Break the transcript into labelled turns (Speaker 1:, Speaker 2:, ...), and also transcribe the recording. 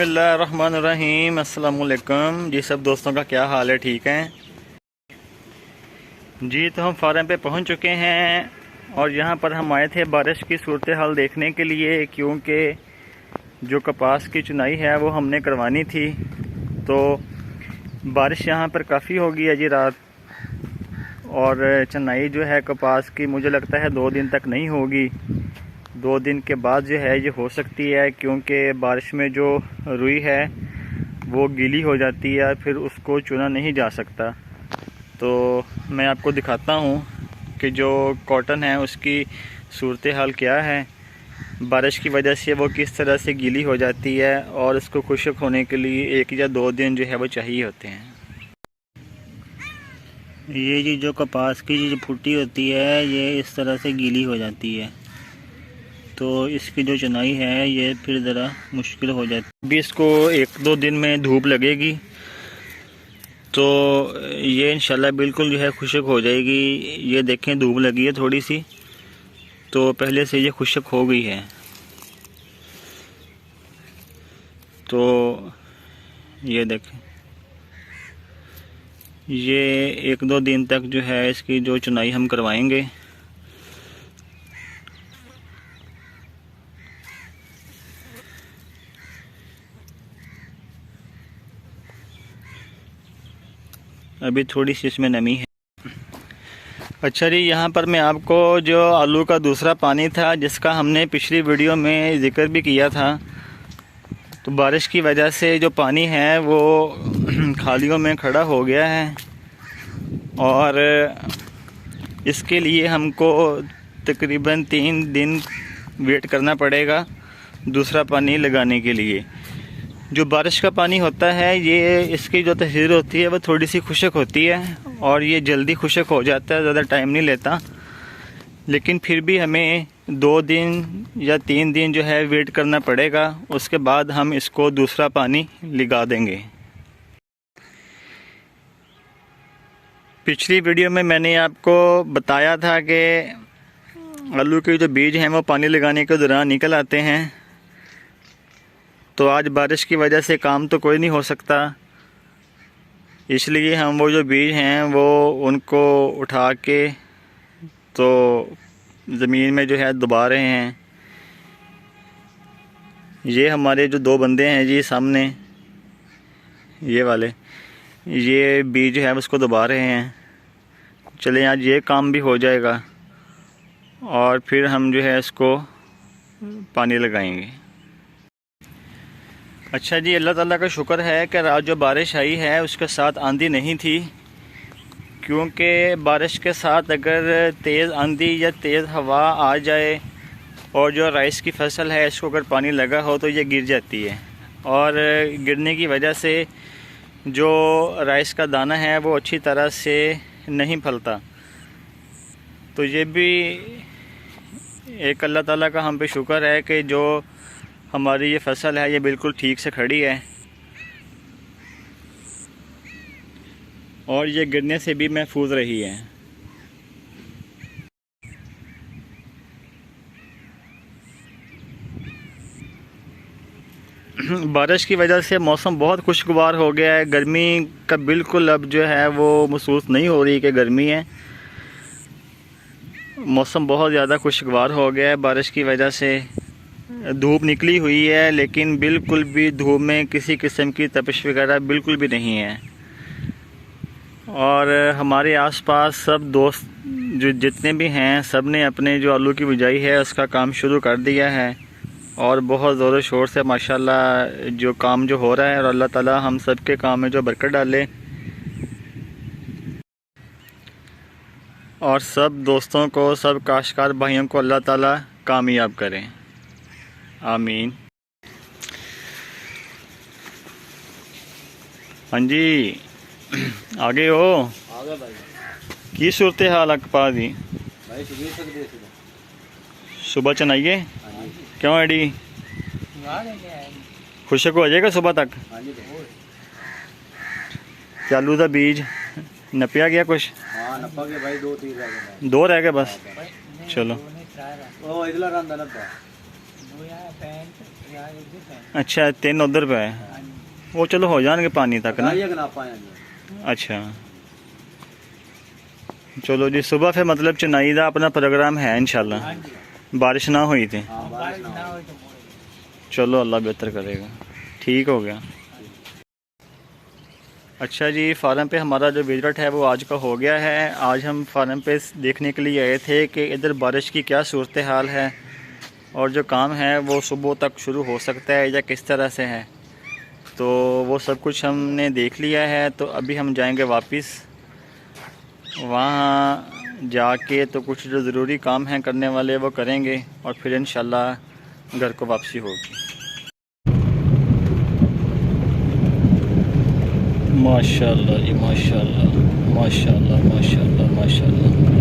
Speaker 1: बिस्मिल्लाहिर्रहमानिर्रहीम। अस्सलामुअलैकुम जी। सब दोस्तों का क्या हाल है? ठीक हैं जी। तो हम फार्म पे पहुंच चुके हैं और यहाँ पर हम आए थे बारिश की सूरत हाल देखने के लिए, क्योंकि जो कपास की चुनाई है वो हमने करवानी थी। तो बारिश यहाँ पर काफ़ी हो गई है जी रात, और चुनाई जो है कपास की मुझे लगता है 2 दिन तक नहीं होगी। 2 दिन के बाद जो है ये हो सकती है, क्योंकि बारिश में जो रुई है वो गीली हो जाती है, फिर उसको चुना नहीं जा सकता। तो मैं आपको दिखाता हूँ कि जो कॉटन है उसकी सूरत हाल क्या है। बारिश की वजह से वो किस तरह से गीली हो जाती है, और इसको खुश्क होने के लिए 1 या 2 दिन जो है वो चाहिए होते हैं। ये जी जो कपास की जो फुट्टी होती है ये इस तरह से गीली हो जाती है, तो इसकी जो चुनाई है ये फिर ज़रा मुश्किल हो जाती है। अभी इसको 1-2 दिन में धूप लगेगी तो ये इंशाल्लाह बिल्कुल जो है खुश्क हो जाएगी। ये देखें धूप लगी है थोड़ी सी, तो पहले से ये खुश्क हो गई है। तो ये देखें, ये 1-2 दिन तक जो है इसकी जो चुनाई हम करवाएंगे। अभी थोड़ी सी इसमें नमी है। अच्छा जी, यहाँ पर मैं आपको जो आलू का दूसरा पानी था जिसका हमने पिछली वीडियो में ज़िक्र भी किया था, तो बारिश की वजह से जो पानी है वो खालियों में खड़ा हो गया है, और इसके लिए हमको तकरीबन 3 दिन वेट करना पड़ेगा दूसरा पानी लगाने के लिए। जो बारिश का पानी होता है ये इसकी जो तहरीर होती है वो थोड़ी सी खुश्क होती है, और ये जल्दी खुश्क हो जाता है, ज़्यादा टाइम नहीं लेता। लेकिन फिर भी हमें 2 दिन या 3 दिन जो है वेट करना पड़ेगा, उसके बाद हम इसको दूसरा पानी लगा देंगे। पिछली वीडियो में मैंने आपको बताया था कि आलू के जो बीज हैं वो पानी लगाने के दौरान निकल आते हैं। तो आज बारिश की वजह से काम तो कोई नहीं हो सकता, इसलिए हम वो जो बीज हैं वो उनको उठा के तो ज़मीन में जो है दबा रहे हैं। ये हमारे जो 2 बंदे हैं जी सामने, ये वाले, ये बीज जो है उसको दबा रहे हैं। चलें आज ये काम भी हो जाएगा और फिर हम जो है इसको पानी लगाएंगे। अच्छा जी, अल्लाह ताला का शुक्र है कि रात जो बारिश आई है उसके साथ आंधी नहीं थी, क्योंकि बारिश के साथ अगर तेज़ आंधी या तेज़ हवा आ जाए और जो राइस की फसल है इसको अगर पानी लगा हो तो ये गिर जाती है, और गिरने की वजह से जो राइस का दाना है वो अच्छी तरह से नहीं फलता। तो ये भी एक अल्लाह ताला का हम पे शुक्र है कि जो हमारी ये फसल है ये बिल्कुल ठीक से खड़ी है, और ये गिरने से भी महफूज रही है। बारिश की वजह से मौसम बहुत खुशगवार हो गया है। गर्मी का बिल्कुल अब जो है वो महसूस नहीं हो रही कि गर्मी है। मौसम बहुत ज़्यादा खुशगवार हो गया है बारिश की वजह से। धूप निकली हुई है लेकिन बिल्कुल भी धूप में किसी किस्म की तपिश वगैरह बिल्कुल भी नहीं है। और हमारे आसपास सब दोस्त जो जितने भी हैं सब ने अपने जो आलू की बिजाई है उसका काम शुरू कर दिया है, और बहुत ज़ोर शोर से माशाल्लाह जो काम जो हो रहा है, और अल्लाह ताला हम सब के काम में जो बरकत डाले, और सब दोस्तों को, सब काश्तकार भाइयों को अल्लाह ताला कामयाब करें, आमीन। हाँ जी, आगे हो
Speaker 2: आगे भाई
Speaker 1: की सूरत हाल कपा दी
Speaker 2: भाई
Speaker 1: सुबह चनाइए क्यों एडी खुशक हो जाएगा सुबह तक। आलू का बीज नपया गया कुछ?
Speaker 2: हाँ नपा गया भाई, 2-3 रह गए।
Speaker 1: 2 रह गए बस। चलो
Speaker 2: ओ इधर रंदा नपा यहाँ एक दिन है।
Speaker 1: अच्छा 3 उधर पे है, वो चलो हो जाएंगे पानी तक ना।
Speaker 2: बताइए कि ना पाएंगे।
Speaker 1: अच्छा चलो जी, सुबह फिर मतलब चेन्नई का अपना प्रोग्राम है इंशाल्लाह।
Speaker 2: हाँ जी।
Speaker 1: बारिश ना हुई थी,
Speaker 2: हाँ बारिश ना हो।
Speaker 3: तो मोड़ेंगे।
Speaker 1: चलो अल्लाह बेहतर करेगा, ठीक हो गया। अच्छा जी, फार्म पे हमारा जो विजिट है वो आज का हो गया है। आज हम फार्म पे देखने के लिए आए थे कि इधर बारिश की क्या सूरत हाल है और जो काम है वो सुबह तक शुरू हो सकता है या किस तरह से है, तो वो सब कुछ हमने देख लिया है। तो अभी हम जाएंगे वापस, वहाँ जाके तो कुछ जो ज़रूरी काम हैं करने वाले वो करेंगे और फिर इंशाल्लाह घर को वापसी होगी। माशाल्लाह जी, माशाल्लाह माशाल्लाह माशाल्लाह माशाल्लाह।